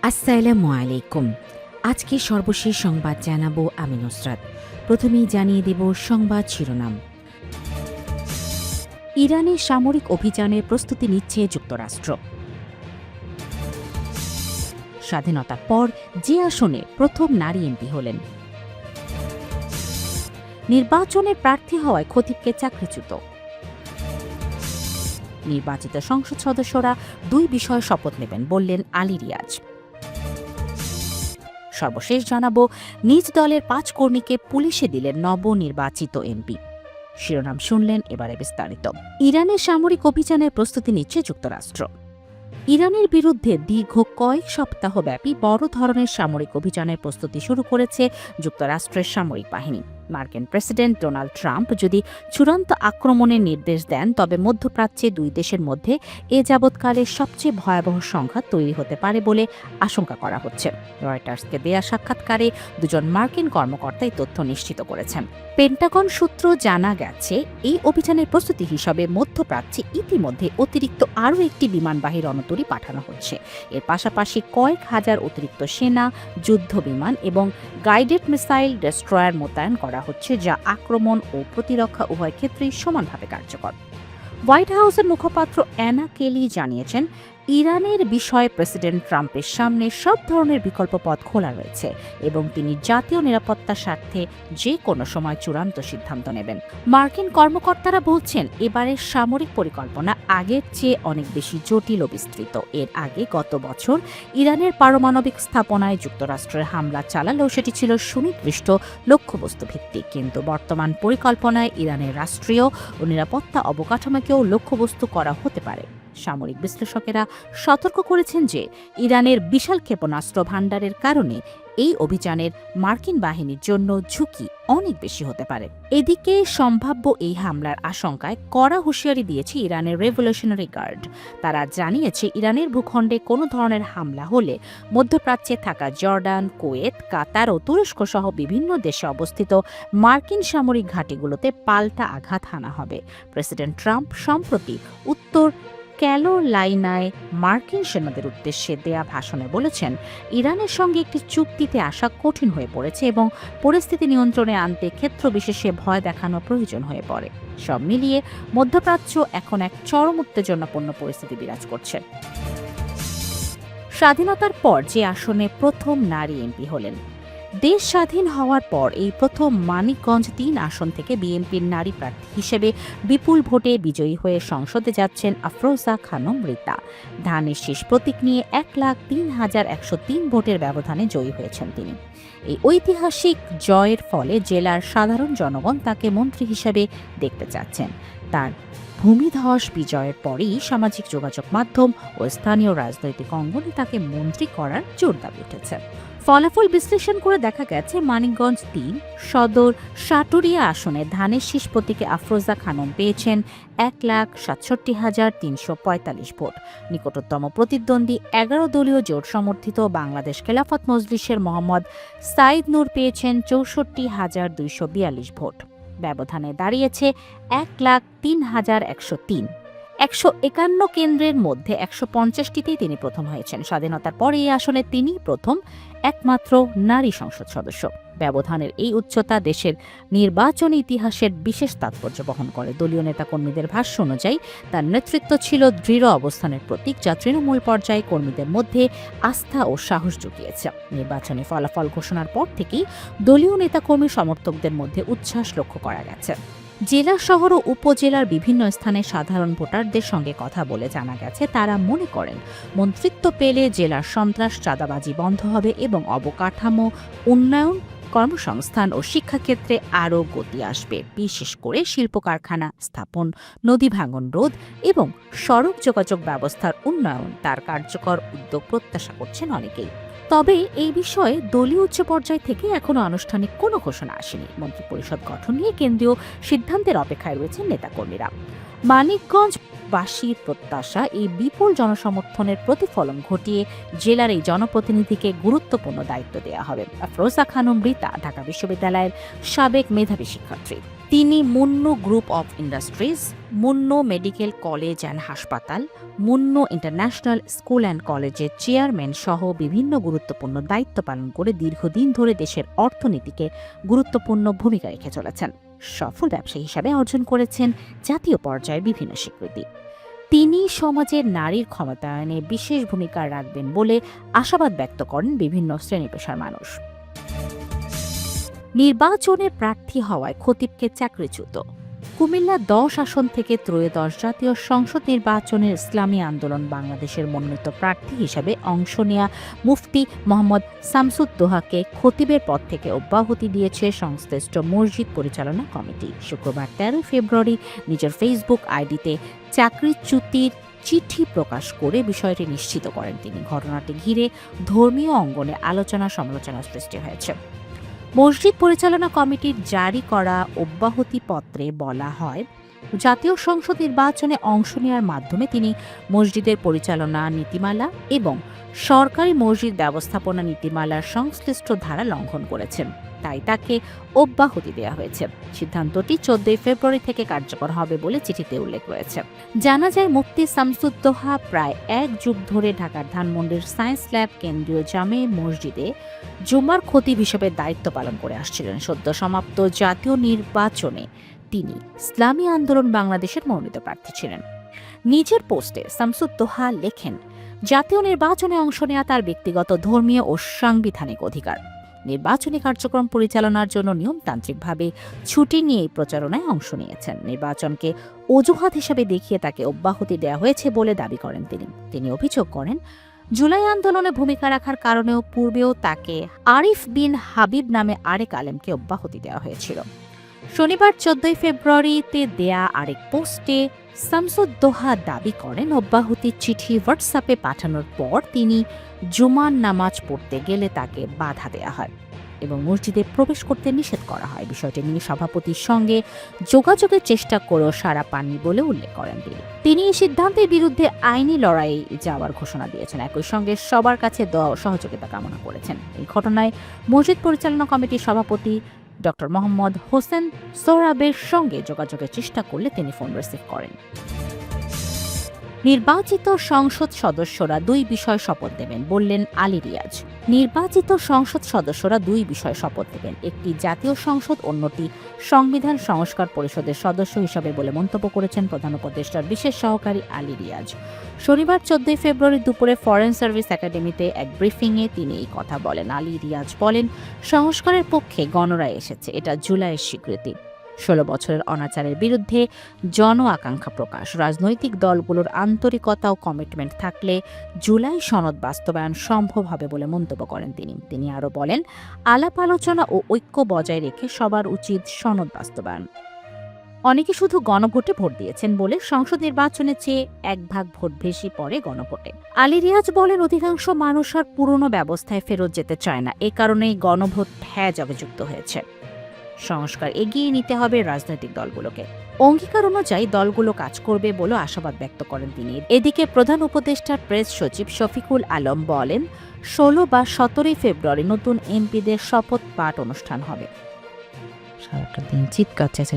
আসসালামু আলাইকুম। আজকে সর্বশেষ সংবাদ জানাবো আমি নুসরাত। প্রথমেই জানিয়ে দেব সংবাদ শিরোনাম। ইরানে সামরিক অভিযানের প্রস্তুতি নিচ্ছে যুক্তরাষ্ট্র। স্বাধীনতার পর যে আসনে প্রথম নারী এমপি হলেন। নির্বাচনে প্রার্থী হওয়ায় খতিবকে চাকরিচ্যুত। নির্বাচিত সংসদ সদস্যরা 2 বিষয়ে শপথ নেবেন বললেন আলী রিয়াজ। সর্বশেষ জানাবো, নিজ দলের 5 কর্মীকে পুলিশে দিলেন নবনির্বাচিত এমপি। শিরোনাম শুনলেন, এবারে বিস্তারিত। ইরানের সামরিক অভিযানের প্রস্তুতি নিচ্ছে যুক্তরাষ্ট্র। ইরানের বিরুদ্ধে দীর্ঘ কয়েক সপ্তাহব্যাপী বড় ধরনের সামরিক অভিযানের প্রস্তুতি শুরু করেছে যুক্তরাষ্ট্রের সামরিক বাহিনী। মার্কিন প্রেসিডেন্ট ডোনাল্ড ট্রাম্প যদি চূড়ান্ত আক্রমণের নির্দেশ দেন, তবে মধ্যপ্রাচ্যে 2 দেশের মধ্যে এ যাবৎকালের সবচেয়ে ভয়াবহ সংঘাত তৈরি হতে পারে বলে আশঙ্কা করা হচ্ছে। রয়টার্সকে দেয়া সাক্ষাৎকারে 2 মার্কিন কর্মকর্তা এই তথ্য নিশ্চিত করেছেন। পেন্টাগন সূত্র জানা গেছে, এই অভিযানের প্রস্তুতি হিসাবে মধ্যপ্রাচ্যে ইতিমধ্যে অতিরিক্ত আরও একটি বিমানবাহী রণতরী পাঠানো হচ্ছে। এর পাশাপাশি কয়েক হাজার অতিরিক্ত সেনা, যুদ্ধ বিমান এবং গাইডেড মিসাইল ডেস্ট্রয়ার মোতায়েন করা হচ্ছে, যা আক্রমণ ও প্রতিরক্ষা উভয় ক্ষেত্রেই সমানভাবে কার্যকর। হোয়াইট হাউসের মুখপাত্র অ্যানা কেলি জানিয়েছেন, ইরানের বিষয়ে প্রেসিডেন্ট ট্রাম্পের সামনে সব ধরনের বিকল্প পথ খোলা রয়েছে এবং তিনি জাতীয় নিরাপত্তার স্বার্থে যে কোনো সময় চূড়ান্ত সিদ্ধান্ত নেবেন। মার্কিন কর্মকর্তারা বলছেন, এবারের সামরিক পরিকল্পনা আগের চেয়ে অনেক বেশি জটিল ও বিস্তৃত। এর আগে গত বছর ইরানের পারমাণবিক স্থাপনায় যুক্তরাষ্ট্রের হামলা চালালেও সেটি ছিল সুনির্দিষ্ট লক্ষ্যবস্তু ভিত্তিক, কিন্তু বর্তমান পরিকল্পনায় ইরানের রাষ্ট্রীয় ও নিরাপত্তা অবকাঠামোকেও লক্ষ্যবস্তু করা হতে পারে। সামরিক বিশ্লেষকেরা সতর্ক করেছেন যে ইরানের বিশাল ক্ষেপণাস্ত্র ভাণ্ডারের কারণে এই অভিযানের মার্কিন বাহিনীর জন্য ঝুঁকি অনেক বেশি হতে পারে। এদিকে সম্ভাব্য এই হামলার আশঙ্কায় কড়া হুঁশিয়ারি দিয়েছে ইরানের রেভলিউশনারি গার্ড। তারা জানিয়েছে, ইরানের ভূখণ্ডে কোনো ধরনের হামলা হলে মধ্যপ্রাচ্যে থাকা জর্ডান, কুয়েত, কাতার ও তুরস্ক সহ বিভিন্ন দেশে অবস্থিত মার্কিন সামরিক ঘাঁটিগুলোতে পাল্টা আঘাত হানা হবে। প্রেসিডেন্ট ট্রাম্প সম্প্রতি উত্তর ক্যারোলাইনায় মার্কিন সেনাদের উদ্দেশ্যে দেয়া ভাষণে বলেছেন, ইরানের সঙ্গে একটি চুক্তিতে আসা কঠিন হয়ে পড়েছে এবং পরিস্থিতি নিয়ন্ত্রণে আনতে ক্ষেত্র বিশেষে ভয় দেখানো প্রয়োজন হয়ে পড়ে। সব মিলিয়ে মধ্যপ্রাচ্য এখন এক চরম উত্তেজনাপূর্ণ পরিস্থিতি বিরাজ করছে। স্বাধীনতার পর যে আসনে প্রথম নারী এমপি হলেন। দেশ স্বাধীন হওয়ার পর এই প্রথম মানিকগঞ্জ 3 আসন থেকে বিএনপির নারী প্রার্থী হিসেবে বিপুল ভোটে বিজয়ী হয়ে সংসদে যাচ্ছেন আফরোজা খানম রীতা। ধানের শীষ প্রতীক নিয়ে 1,03,103 ভোটের ব্যবধানে জয়ী হয়েছেন তিনি। এই ঐতিহাসিক জয়ের ফলে জেলার সাধারণ জনগণ তাকে মন্ত্রী হিসেবে দেখতে চাচ্ছেন। তার ভূমিধস বিজয়ের পরেই সামাজিক যোগাযোগ মাধ্যম ও স্থানীয় রাজনৈতিক অঙ্গনে তাকে মন্ত্রী করার জোর দাবি উঠেছে। ফলাফল বিশ্লেষণ করে দেখা গেছে, মানিকগঞ্জ 3 সদর সাটুরিয়া আসনে ধানের শীষ প্রতীকে আফরোজা খানম পেয়েছেন 1,67,345 ভোট। নিকটতম প্রতিদ্বন্দ্বী 11 দলীয় জোট সমর্থিত বাংলাদেশ খেলাফত মজলিসের মোহাম্মদ সাইদ নূর পেয়েছেন 64,242 ভোট। ব্যবধানে দাঁড়িয়েছে 1,03,103। 151 কেন্দ্রের মধ্যে 150টিতেই তিনি প্রথম হয়েছেন। স্বাধীনতার পরে এই আসনে তিনি প্রথম একমাত্র নারী সংসদ সদস্য। ব্যবধানের এই উচ্চতা দেশের নির্বাচনী ইতিহাসের বিশেষ তাৎপর্য বহন করে। দলীয় নেতাকর্মীদের ভাষ্য অনুযায়ী তার নেতৃত্ব ছিল দৃঢ় অবস্থানের প্রতীক, যা তৃণমূল পর্যায়ে কর্মীদের মধ্যে আস্থা ও সাহস জুগিয়েছে। নির্বাচনী ফলাফল ঘোষণার পর থেকেই দলীয় নেতাকর্মী সমর্থকদের মধ্যে উচ্ছ্বাস লক্ষ্য করা গেছে। জেলা শহর ও উপজেলার বিভিন্ন স্থানে সাধারণ ভোটারদের সঙ্গে কথা বলে জানা গেছে, তারা মনে করেন মন্ত্রিত্ব পেলে জেলার সন্ত্রাস, চাঁদাবাজি বন্ধ হবে এবং অবকাঠামো উন্নয়ন, কর্মসংস্থান ও শিক্ষাক্ষেত্রে আরও গতি আসবে। বিশেষ করে শিল্প কারখানা স্থাপন, নদী ভাঙন রোধ এবং সড়ক যোগাযোগ ব্যবস্থার উন্নয়ন তার কার্যকর উদ্যোগ প্রত্যাশা করছেন অনেকেই। তবে এই বিষয়ে দলীয় উচ্চ পর্যায় থেকে এখনো আনুষ্ঠানিক কোনো ঘোষণা আসেনি। মন্ত্রিপরিষদ গঠন নিয়ে কেন্দ্রীয় সিদ্ধান্তের অপেক্ষায় রয়েছেন নেতাকর্মীরা। মানিকগঞ্জবাসীর প্রত্যাশা, এই বিপুল জনসমর্থনের প্রতিফলন ঘটিয়ে জেলার এই জনপ্রতিনিধিকে গুরুত্বপূর্ণ দায়িত্ব দেওয়া হবে। আফরোজা খানম রীতা ঢাকা বিশ্ববিদ্যালয়ের সাবেক মেধাবী শিক্ষার্থী। তিনি Munnu group of industries, Munnu medical college and হাসপাতাল, মুন্নু ইন্টারন্যাশনাল স্কুল অ্যান্ড কলেজের চেয়ারম্যান সহ বিভিন্ন গুরুত্বপূর্ণ দায়িত্ব পালন করে দীর্ঘদিন ধরে দেশের অর্থনীতিকে গুরুত্বপূর্ণ ভূমিকা রেখে চলেছেন। সফল ব্যবসায়ী হিসাবে অর্জন করেছেন জাতীয় পর্যায়ে বিভিন্ন স্বীকৃতি। তিনি সমাজের নারীর ক্ষমতায়নে বিশেষ ভূমিকা রাখবেন বলে আশাবাদ ব্যক্ত করেন বিভিন্ন শ্রেণী পেশার মানুষ। নির্বাচনে প্রার্থী হওয়ায় খতিবকে চাকরিচ্যুত। কুমিল্লা 10 আসন থেকে ত্রয়োদশ জাতীয় সংসদ নির্বাচনের ইসলামী আন্দোলন বাংলাদেশের মনোনীত প্রার্থী হিসাবে অংশ নেয়া মুফতি মোহাম্মদ শামসুদ্দোহাকে খতিবের পদ থেকে অব্যাহতি দিয়েছে সংশ্লিষ্ট মসজিদ পরিচালনা কমিটি। শুক্রবার 13 ফেব্রুয়ারি নিজের ফেসবুক আইডিতে চাকরিচ্যুতির চিঠি প্রকাশ করে বিষয়টি নিশ্চিত করেন তিনি। ঘটনাটি ঘিরে ধর্মীয় অঙ্গনে আলোচনা সমালোচনার সৃষ্টি হয়েছে। মসজিদ পরিচালনা কমিটির জারি করা অব্যাহতি পত্রে বলা হয়, জাতীয় সংসদ নির্বাচনে অংশ নেওয়ার মাধ্যমে তিনি মসজিদের পরিচালনা নীতিমালা এবং সরকারি মসজিদ ব্যবস্থাপনা নীতিমালার সংশ্লিষ্ট ধারা লঙ্ঘন করেছেন, তাই তাকে অব্যাহতি দেওয়া হয়েছে। সিদ্ধান্তটি 14 ফেব্রুয়ারি থেকে কার্যকর হবে বলে চিঠিতে উল্লেখ রয়েছে। জানা যায়, মুফতি শামসুদ্দোহা প্রায় 1 যুগ ধরে ঢাকার ধানমন্ডির সায়েন্স ল্যাব কেন্দ্রীয় জামে মসজিদে জুমার খতিব হিসেবে দায়িত্ব পালন করে আসছিলেন। সদ্য সমাপ্ত জাতীয় নির্বাচনে তিনি ইসলামী আন্দোলন বাংলাদেশের মনোনীত প্রার্থী ছিলেন। নিজের পোস্টে শামসুদ্দোহা লেখেন, জাতীয় নির্বাচনে অংশ নেওয়া তার ব্যক্তিগত ধর্মীয় ও সাংবিধানিক অধিকার। নির্বাচনী কার্যক্রম পরিচালনার জন্য নিয়মতান্ত্রিকভাবে ছুটি নিয়ে প্রচারণায় অংশ নিয়েছেন। নির্বাচনকে অজুহাত হিসেবে দেখিয়ে তাকে অব্যাহতি দেওয়া হয়েছে বলে দাবি করেন তিনি অভিযোগ করেন, জুলাই আন্দোলনে ভূমিকা রাখার কারণেও পূর্বেও তাকে আরিফ বিন হাবিব নামে আরেক আলেমকে অব্যাহতি দেওয়া হয়েছিল। শনিবার 14 ফেব্রুয়ারিতে দেয়া আরেক পোস্টে শামসুদ্দোহা দাবি করেন, অব্যাহতির চিঠি হোয়াটসঅ্যাপে পাঠানোর পর তিনি জুমার নামাজ পড়তে গেলে তাকে বাধা দেয়া হয় এবং মসজিদে প্রবেশ করতে নিষেধ করা হয়। বিষয়টি নিয়ে সভাপতির সঙ্গে যোগাযোগের চেষ্টা করেও সাড়া পাননি বলে উল্লেখ করেন তিনি। এই সিদ্ধান্তের বিরুদ্ধে আইনি লড়াইয়ে যাওয়ার ঘোষণা দিয়েছেন। একই সঙ্গে সবার কাছে সহযোগিতা কামনা করেছেন। এই ঘটনায় মসজিদ পরিচালনা কমিটির সভাপতি ড. মোহাম্মদ হোসেন সোহরাবের সঙ্গে যোগাযোগের চেষ্টা করলে তিনি ফোন রিসিভ করেন। নির্বাচিত সংসদ সদস্যরা 2 বিষয় শপথ দেবেন বললেন আলী রিয়াজ। নির্বাচিত সংসদ সদস্যরা 2 বিষয় শপথ দেবেন, একটি জাতীয় সংসদ, অন্যটি সংবিধান সংস্কার পরিষদের সদস্য হিসাবে বলে মন্তব্য করেছেন প্রধান উপদেষ্টার বিশেষ সহকারী আলী রিয়াজ। শনিবার 14 ফেব্রুয়ারি দুপুরে ফরেন সার্ভিস একাডেমিতে এক ব্রিফিংয়ে তিনি এই কথা বলেন। আলী রিয়াজ বলেন, সংস্কারের পক্ষে গণরায় এসেছে, এটা জুলাইয়ের স্বীকৃতি। 16 বছরের অনাচারের বিরুদ্ধে জন আকাঙ্ক্ষা প্রকাশ। রাজনৈতিক দলগুলোর আন্তরিকতা ও কমিটমেন্ট থাকলে জুলাই সনদ বাস্তবায়ন সম্ভব হবে বলে মন্তব্য করেন তিনি আরও বলেন, আলাপ আলোচনা ও ঐক্য বজায় রেখে সবার উচিত সনদ বাস্তবায়ন। অনেকে শুধু গণভোটে ভোট দিয়েছেন বলে সংসদ নির্বাচনের চেয়ে 1 ভাগ ভোট বেশি পড়ে গণভোটে। আলী রিয়াজ বলেন, অধিকাংশ মানুষ আর পুরনো ব্যবস্থায় ফেরত যেতে চায় না, এ কারণেই গণভোট হ্যাজাবে যুক্ত হয়েছে। সংস্কার এগিয়ে নিতে হবে রাজনৈতিক দলগুলোকে। অঙ্গীকার অনুযায়ী দলগুলো কাজ করবে বলে আশাবাদ ব্যক্ত করেন তিনি। এদিকে প্রধান উপদেষ্টার প্রেস সচিব শফিকুল আলম বলেন, 16 বা 17 ফেব্রুয়ারি নতুন এমপিদের শপথ পাঠ অনুষ্ঠান হবে। সারাটা দিন চিৎকার চেঁচান